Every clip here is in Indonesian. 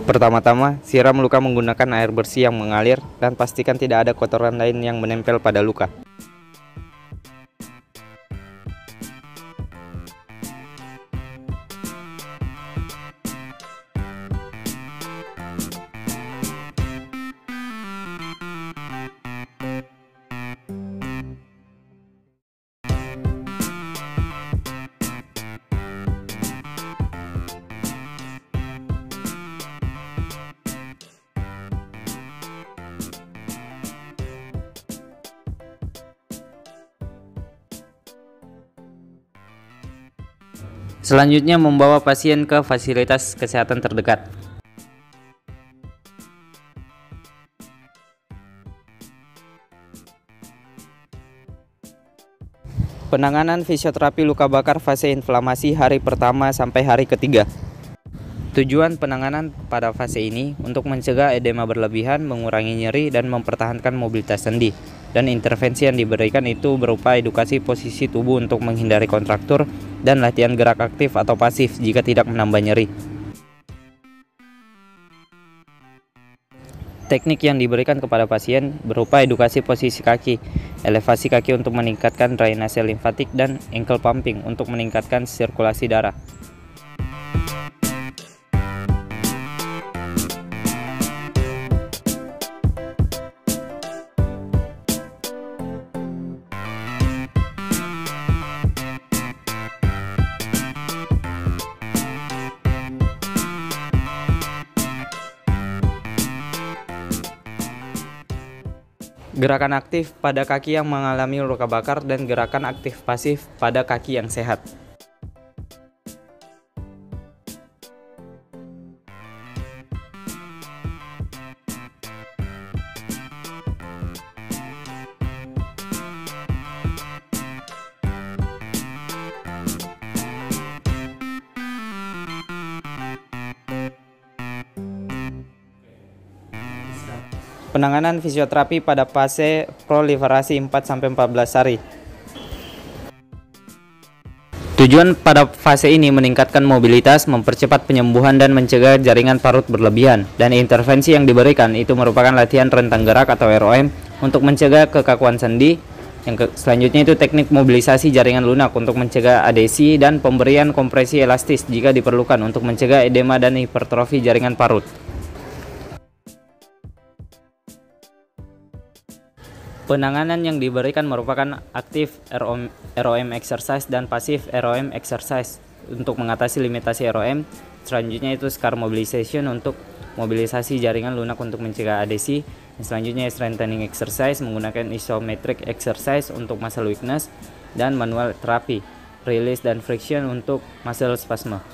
Pertama-tama, siram luka menggunakan air bersih yang mengalir dan pastikan tidak ada kotoran lain yang menempel pada luka. Selanjutnya, membawa pasien ke fasilitas kesehatan terdekat. Penanganan fisioterapi luka bakar fase inflamasi hari pertama sampai hari ketiga. Tujuan penanganan pada fase ini untuk mencegah edema berlebihan, mengurangi nyeri, dan mempertahankan mobilitas sendi. Dan intervensi yang diberikan itu berupa edukasi posisi tubuh untuk menghindari kontraktur dan latihan gerak aktif atau pasif jika tidak menambah nyeri. Teknik yang diberikan kepada pasien berupa edukasi posisi kaki, elevasi kaki untuk meningkatkan drainase limfatik, dan ankle pumping untuk meningkatkan sirkulasi darah. Gerakan aktif pada kaki yang mengalami luka bakar dan gerakan aktif pasif pada kaki yang sehat. Penanganan fisioterapi pada fase proliferasi 4-14 hari. Tujuan pada fase ini meningkatkan mobilitas, mempercepat penyembuhan, dan mencegah jaringan parut berlebihan. Dan intervensi yang diberikan itu merupakan latihan rentang gerak atau ROM untuk mencegah kekakuan sendi. Selanjutnya itu teknik mobilisasi jaringan lunak untuk mencegah adesi, dan pemberian kompresi elastis jika diperlukan untuk mencegah edema dan hipertrofi jaringan parut. Penanganan yang diberikan merupakan aktif ROM exercise dan pasif ROM exercise untuk mengatasi limitasi ROM. Selanjutnya itu scar mobilization untuk mobilisasi jaringan lunak untuk mencegah adesi. Selanjutnya strengthening exercise menggunakan isometric exercise untuk muscle weakness, dan manual terapi, release dan friction untuk muscle spasme.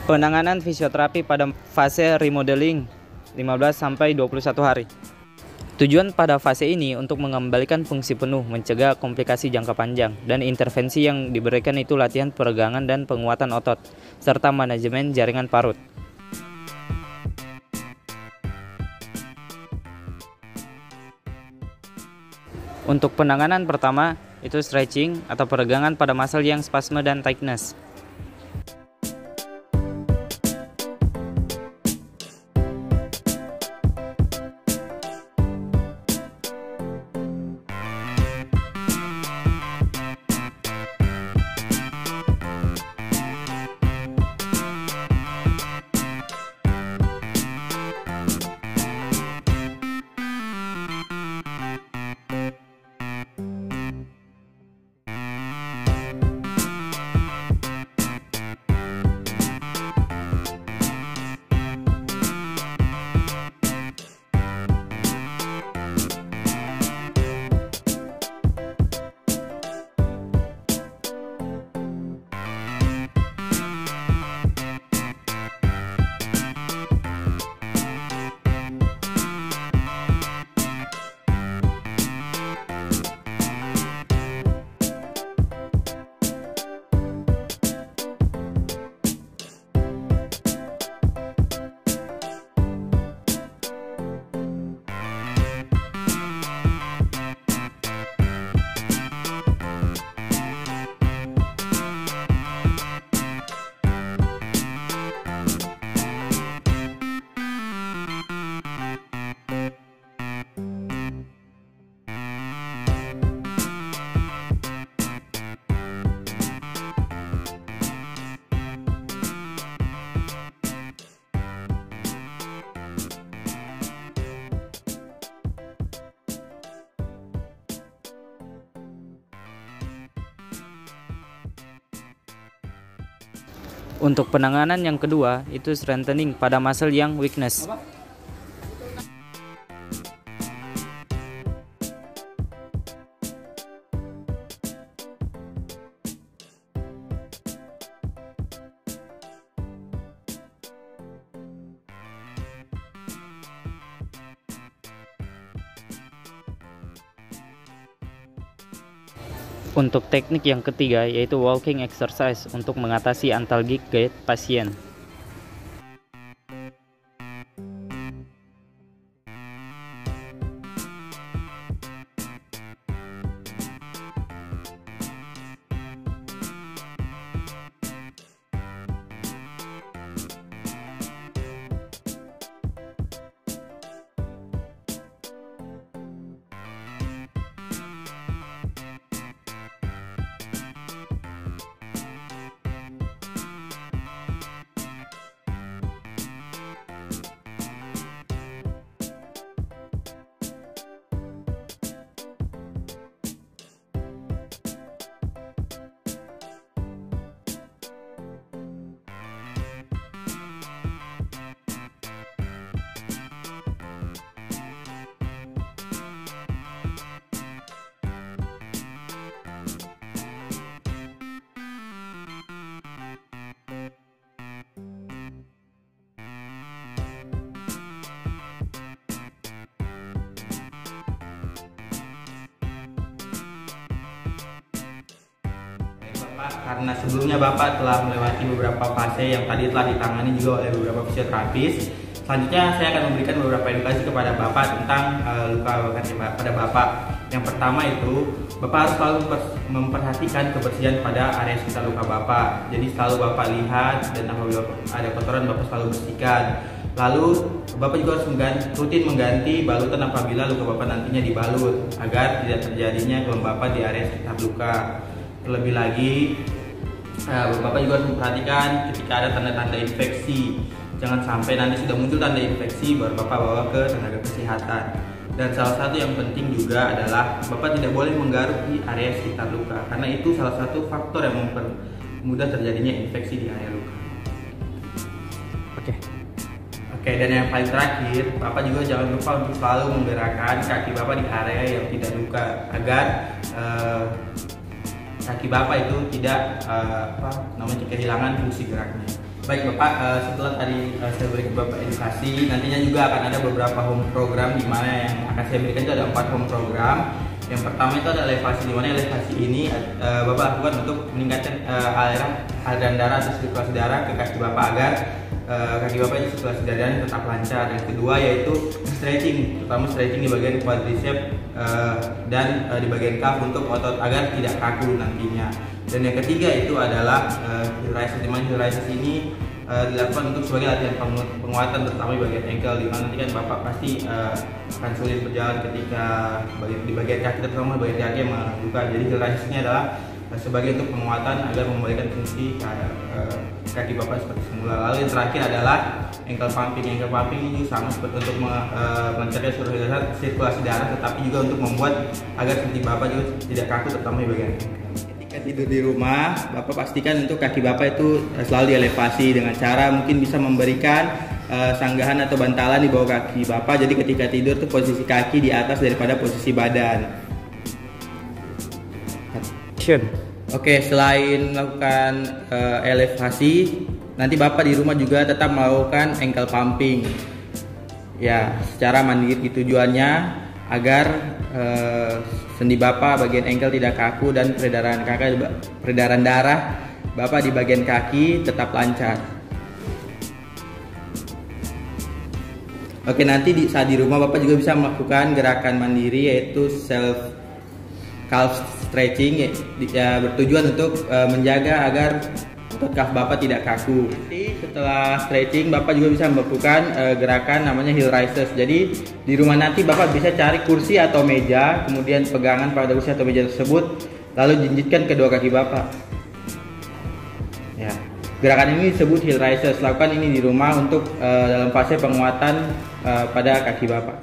Penanganan fisioterapi pada fase remodeling 15-21 hari. Tujuan pada fase ini untuk mengembalikan fungsi penuh, mencegah komplikasi jangka panjang, dan intervensi yang diberikan itu latihan peregangan dan penguatan otot, serta manajemen jaringan parut. Untuk penanganan pertama, itu stretching atau peregangan pada muscle yang spasme dan tightness. Untuk penanganan yang kedua, itu strengthening pada muscle yang weakness. Untuk teknik yang ketiga yaitu walking exercise untuk mengatasi antalgic gait pasien. Karena sebelumnya Bapak telah melewati beberapa fase yang tadi telah ditangani juga oleh beberapa fisioterapis. Selanjutnya saya akan memberikan beberapa edukasi kepada Bapak tentang luka bakar pada Bapak. Yang pertama itu, Bapak harus selalu memperhatikan kebersihan pada area sekitar luka Bapak. Jadi selalu Bapak lihat dan apabila ada kotoran Bapak selalu bersihkan. Lalu Bapak juga harus rutin mengganti balutan apabila luka Bapak nantinya dibalut agar tidak terjadinya kelembapan di area sekitar luka. Terlebih lagi, Bapak juga harus memperhatikan ketika ada tanda-tanda infeksi. Jangan sampai nanti sudah muncul tanda infeksi baru Bapak bawa ke tenaga kesehatan. Dan salah satu yang penting juga adalah Bapak tidak boleh menggaruk di area sekitar luka, karena itu salah satu faktor yang mempermudah terjadinya infeksi di area luka. Oke, dan yang paling terakhir, Bapak juga jangan lupa untuk selalu menggerakkan kaki Bapak di area yang tidak luka agar kaki Bapak itu tidak kehilangan fungsi geraknya. Baik Bapak, setelah tadi saya berikan Bapak edukasi, nantinya juga akan ada beberapa home program di mana yang akan saya berikan itu ada 4 home program. Yang pertama itu ada elevasi, di mana elevasi ini Bapak lakukan untuk meningkatkan aliran darah atau sirkulasi darah ke kaki Bapak agar kaki Bapak itu sirkulasi darahnya tetap lancar. Yang kedua yaitu stretching, terutama stretching di bagian quadriceps dan di bagian calf untuk otot agar tidak kaku nantinya. Dan yang ketiga itu adalah heel raises, di mana heel raises ini dilakukan untuk sebagai latihan penguatan terutama di bagian ankle, di mana nanti kan Bapak pasti akan sulit berjalan ketika di bagian kaki, terutama di bagian kaki yang mengalami luka. Jadi heel raises ini adalah sebagai untuk penguatan agar memberikan fungsi kaki Bapak seperti semula. Lalu yang terakhir adalah ankle pumping. Ankle pumping ini sama seperti untuk melancarkan sirkulasi darah, tetapi juga untuk membuat agar sendi Bapak juga tidak kaku, terutama di bagian tidur di rumah. Bapak pastikan untuk kaki Bapak itu selalu dielevasi dengan cara mungkin bisa memberikan sanggahan atau bantalan di bawah kaki Bapak, jadi ketika tidur tuh posisi kaki di atas daripada posisi badan. Oke, selain melakukan elevasi, nanti Bapak di rumah juga tetap melakukan ankle pumping ya secara mandiri. Tujuannya agar sendi Bapak bagian ankle tidak kaku dan peredaran darah Bapak di bagian kaki tetap lancar. Oke, nanti saat di rumah Bapak juga bisa melakukan gerakan mandiri yaitu self calf stretching ya, bertujuan untuk menjaga agar otot calf Bapak tidak kaku. Nanti setelah stretching Bapak juga bisa melakukan gerakan namanya heel raises. Jadi di rumah nanti Bapak bisa cari kursi atau meja, kemudian pegangan pada kursi atau meja tersebut, lalu jinjitkan kedua kaki Bapak. Ya, gerakan ini disebut heel raises. Lakukan ini di rumah untuk dalam fase penguatan pada kaki Bapak.